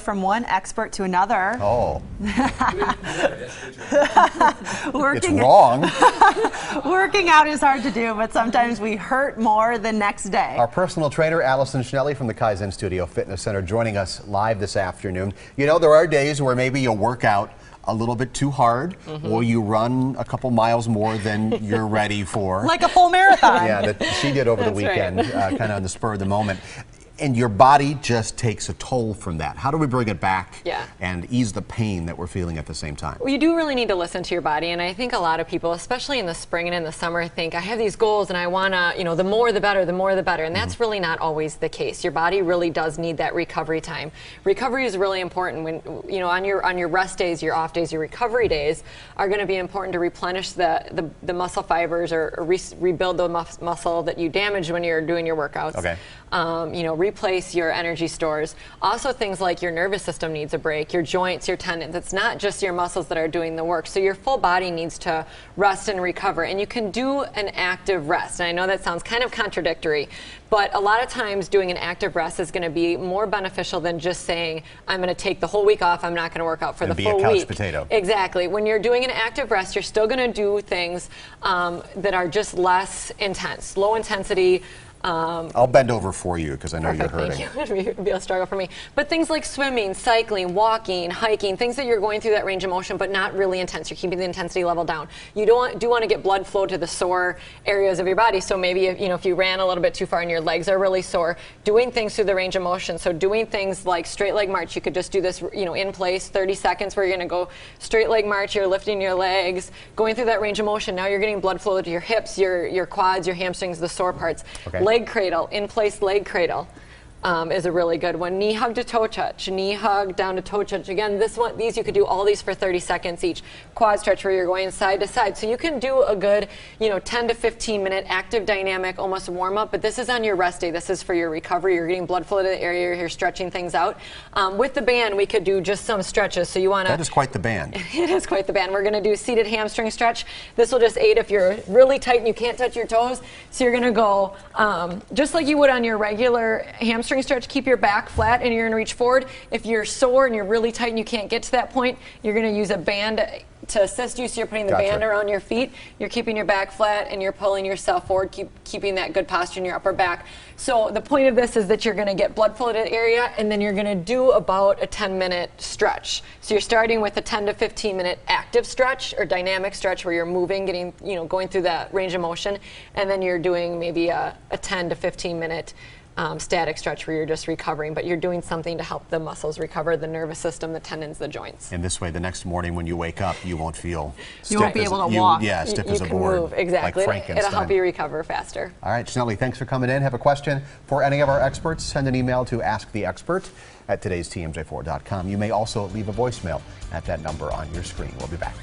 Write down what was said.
From one expert to another. Oh. It's wrong. Working out is hard to do, but sometimes we hurt more the next day. Our personal trainer, Allison Schnelle from the Kaizen Studio Fitness Center, joining us live this afternoon. You know, there are days where maybe you'll work out a little bit too hard, or you run a couple miles more than you're ready for. Like a full marathon. Yeah, that she did over the weekend, right. kind of on the spur of the moment. And your body just takes a toll from that. How do we bring it back and ease the pain that we're feeling at the same time? Well, you do really need to listen to your body, and I think a lot of people, especially in the spring and in the summer, think I have these goals and I want to, you know, the more the better, and that's really not always the case. Your body really does need that recovery time. Recovery is really important when, you know, on your rest days, your off days, your recovery days are going to be important to replenish the muscle fibers or rebuild the muscle that you damaged when you're doing your workouts. Okay. You know, replace your energy stores. Also, things like your nervous system needs a break, your joints, your tendons. It's not just your muscles that are doing the work. So your full body needs to rest and recover. And you can do an active rest. And I know that sounds kind of contradictory, but a lot of times doing an active rest is going to be more beneficial than just saying, I'm going to take the whole week off, I'm not going to work out for the full week. Be a couch potato. Exactly. When you're doing an active rest, you're still going to do things that are just less intense, low intensity. I'll bend over for you because I know you're hurting. Thank you. It'd be a struggle for me. But things like swimming, cycling, walking, hiking, things that you're going through that range of motion, but not really intense. You're keeping the intensity level down. You do want to get blood flow to the sore areas of your body. So maybe if you ran a little bit too far and your legs are really sore, doing things through the range of motion. So doing things like straight leg march. You could just do this, in place, 30 seconds, where you're going to go straight leg march. You're lifting your legs, going through that range of motion. Now you're getting blood flow to your hips, your quads, your hamstrings, the sore parts. Okay. Leg cradle, in place leg cradle is a really good one. Knee hug to toe touch, knee hug down to toe touch. Again, these you could do all these for 30 seconds each. Quad stretch where you're going side to side. So you can do a good, 10 to 15 minute active dynamic, almost warm up, but this is on your rest day. This is for your recovery. You're getting blood flow to the area, you're stretching things out. With the band, we could do just some stretches. So you want to... That is quite the band. It is quite the band. We're going to do seated hamstring stretch. This will just aid if you're really tight and you can't touch your toes. So you're going to go just like you would on your regular hamstring stretch, keep your back flat and you're going to reach forward. If you're sore and you're really tight and you can't get to that point, you're going to use a band to assist you. So you're putting the band around your feet, you're keeping your back flat and you're pulling yourself forward, keeping that good posture in your upper back. So the point of this is that you're going to get blood flow to the area, and then you're going to do about a 10-minute stretch. So you're starting with a 10 to 15-minute active stretch or dynamic stretch where you're moving, going through that range of motion, and then you're doing maybe a 10 to 15-minute static stretch where you're just recovering, but you're doing something to help the muscles recover, the nervous system, the tendons, the joints. And this way, the next morning when you wake up, you won't feel stiff. You won't be able to walk. Yeah, stiff as a board. Move. Exactly. Like It'll help you recover faster. All right, Schnelle, thanks for coming in. Have a question for any of our experts? Send an email to asktheexpert@todaystmj4.com. You may also leave a voicemail at that number on your screen. We'll be back.